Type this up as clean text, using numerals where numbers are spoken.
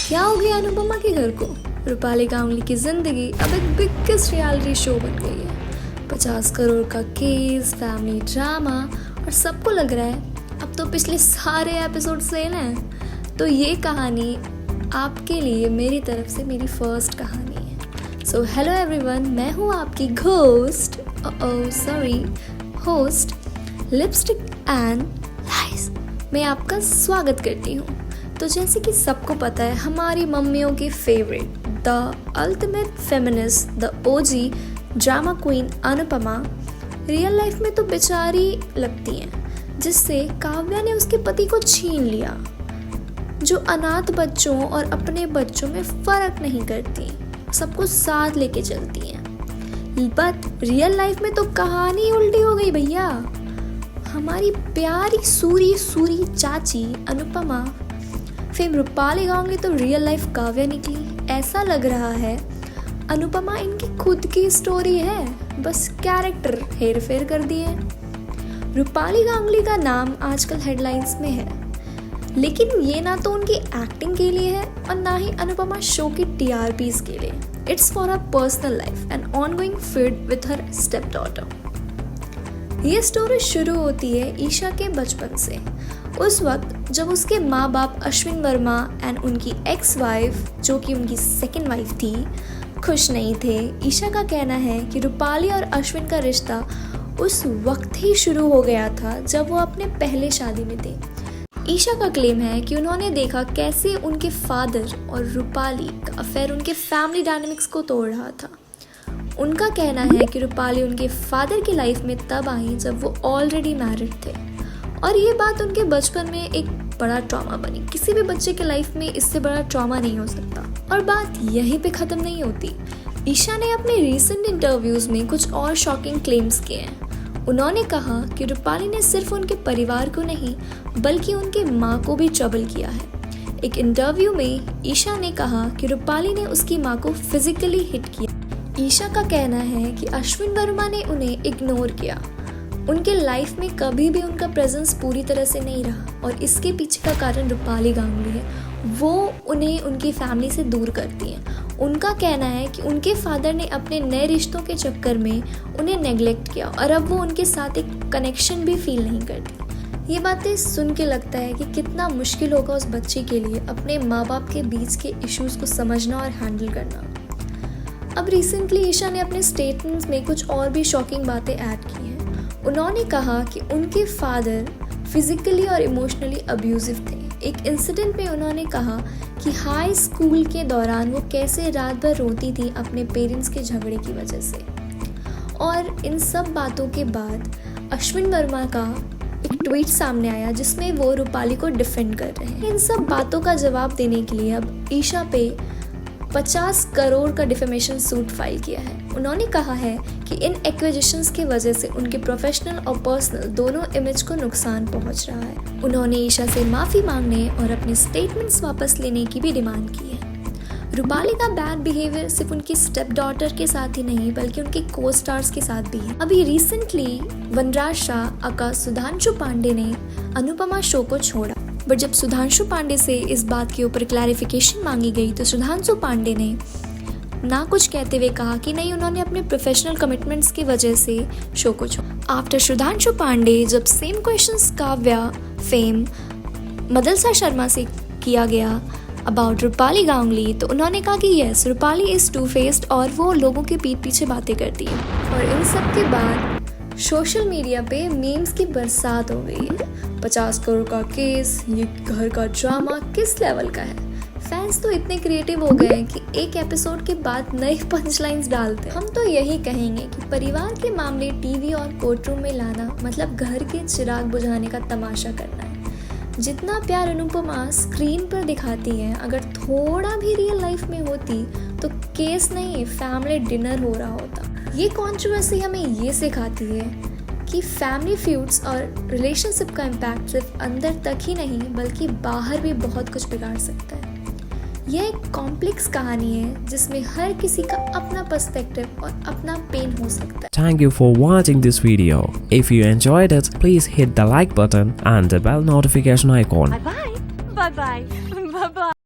क्या हो गया अनुपमा के घर को? रूपाली गांगुली की जिंदगी अब एक बिगेस्ट रियलिटी शो बन गई है। 50 करोड़ का केस, फैमिली ड्रामा और सबको लग रहा है अब तो पिछले सारे एपिसोड्स लेना है। तो ये कहानी आपके लिए मेरी तरफ से मेरी फर्स्ट कहानी है। सो हेलो एवरीवन, मैं हूँ आपकी होस्ट लिपस्टिक एंड लाइस। मैं आपका स्वागत करती हूँ। तो जैसे कि सबको पता है, हमारी मम्मियों की favourite, the ultimate feminist, the OG drama queen Anupama real life में तो बेचारी लगती हैं, जिससे काव्या ने उसके पति को छीन लिया, जो अनाथ बच्चों और अपने बच्चों में फ़र्क नहीं करती, सबको साथ लेके चलती हैं। बट रियल लाइफ में तो कहानी उल्टी हो गई भैया। हमारी प्यारी सूरी चाची अनुपमा फेम रूपाली गांगुली तो रियल लाइफ काव्या निकली। ऐसा लग रहा है अनुपमा इनकी खुद की स्टोरी है, बस कैरेक्टर हेर फेर कर दिए। रूपाली गांगुली का नाम आजकल हेडलाइंस में है, लेकिन ये ना तो उनकी एक्टिंग के लिए है और ना ही अनुपमा शो की टीआरपीज के लिए। It's for her personal life and ongoing feed with her step daughter. ये स्टोरी शुरू होती है ईशा के बचपन से। उस वक्त जब उसके माँ बाप अश्विन वर्मा एंड उनकी एक्स वाइफ, जो कि उनकी सेकंड वाइफ थी, खुश नहीं थे। ईशा का कहना है कि रूपाली और अश्विन का रिश्ता उस वक्त ही शुरू हो गया था जब वो अपने पहले शादी में थे। ईशा का क्लेम है कि उन्होंने देखा कैसे उनके फादर और रूपाली का अफेयर उनके फैमिली डायनामिक्स को तोड़ रहा था। उनका कहना है कि रूपाली उनके फादर की लाइफ में तब आई जब वो ऑलरेडी मैरिड थे, और ये बात उनके बचपन में एक बड़ा ट्रॉमा बनी। किसी भी बच्चे के लाइफ में इससे बड़ा ट्रॉमा नहीं हो सकता। और बात यहीं पे ख़त्म नहीं होती। ईशा ने अपने रीसेंट इंटरव्यूज़ में कुछ और शॉकिंग क्लेम्स किए हैं। उन्होंने कहा कि रूपाली ने सिर्फ उनके परिवार को नहीं बल्कि उनके माँ को भी ट्रबल किया है। एक इंटरव्यू में ईशा ने कहा कि रूपाली ने उसकी माँ को फिजिकली हिट किया। ईशा का कहना है कि अश्विन वर्मा ने उन्हें इग्नोर किया, उनके लाइफ में कभी भी उनका प्रेजेंस पूरी तरह से नहीं रहा, और इसके पीछे का कारण रूपाली गांगुली है। वो उन्हें उनकी फैमिली से दूर करती हैं। उनका कहना है कि उनके फादर ने अपने नए रिश्तों के चक्कर में उन्हें नेग्लेक्ट किया और अब वो उनके साथ एक कनेक्शन भी फील नहीं करती। ये बातें सुन के लगता है कि कितना मुश्किल होगा उस बच्चे के लिए अपने माँ बाप के बीच के इश्यूज़ को समझना और हैंडल करना। अब रिसेंटली ईशा ने अपने स्टेटमेंट्स में कुछ और भी शॉकिंग बातें ऐड की हैं। उन्होंने कहा कि उनके फादर फिजिकली और इमोशनली अब्यूजिव थे। एक इंसिडेंट में उन्होंने कहा कि हाई स्कूल के दौरान वो कैसे रात भर रोती थी अपने पेरेंट्स के झगड़े की वजह से। और इन सब बातों के बाद अश्विन वर्मा का एक ट्वीट सामने आया जिसमें वो रूपाली को डिफेंड कर रहे हैं। इन सब बातों का जवाब देने के लिए अब ईशा पे 50 करोड़ का डिफेमेशन सूट फाइल किया है। उन्होंने कहा है कि इन एक्विजिशंस की वजह से उनके प्रोफेशनल और पर्सनल दोनों इमेज को नुकसान पहुंच रहा है। उन्होंने ईशा से माफ़ी मांगने और अपने स्टेटमेंट्स वापस लेने की भी डिमांड की है। रूपाली का बैड बिहेवियर सिर्फ उनकी स्टेप डॉटर के साथ ही नहीं बल्कि उनके को स्टार्स के साथ भी है। अभी रिसेंटली वनराज शाह अका सुधांशु पांडे ने अनुपमा शो को छोड़ा, बट जब सुधांशु पांडे से इस बात के ऊपर क्लैरिफिकेशन मांगी गई तो सुधांशु पांडे ने ना कुछ कहते हुए कहा कि नहीं, उन्होंने अपने प्रोफेशनल कमिटमेंट्स की वजह से शो को छोड़ा। आफ्टर सुधांशु पांडे जब same questions Kavya fame Madalsa Sharma से किया गया अबाउट रूपाली गांगुली, तो उन्होंने कहा कि yes, Rupali is two faced और वो लोगों के पीठ पीछे बातें करती है। और इन सब के बाद सोशल मीडिया पे मीम्स की बरसात हो गई है। 50 करोड़ का केस, ये घर का ड्रामा किस लेवल का है। फैंस तो इतने क्रिएटिव हो गए हैं कि एक एपिसोड के बाद नई पंच लाइन्स डालते हैं। हम तो यही कहेंगे कि परिवार के मामले टीवी और कोर्टरूम में लाना मतलब घर के चिराग बुझाने का तमाशा करना है। जितना प्यार अनुपमा स्क्रीन पर दिखाती है, अगर थोड़ा भी रियल लाइफ में होती तो केस नहीं, फैमिली डिनर हो रहा होता। ये कंट्रोवर्सी हमें ये सिखाती है कि फैमिली फ्यूड्स और रिलेशनशिप का इम्पैक्ट सिर्फ अंदर तक ही नहीं बल्कि बाहर भी बहुत कुछ बिगाड़ सकता है। यह एक कॉम्प्लेक्स कहानी है जिसमें हर किसी का अपना पर्सपेक्टिव और अपना पेन हो सकता है। Thank you for watching this video. If you enjoyed it, please hit the like button and the bell notification icon. Bye bye. Bye bye. Bye bye.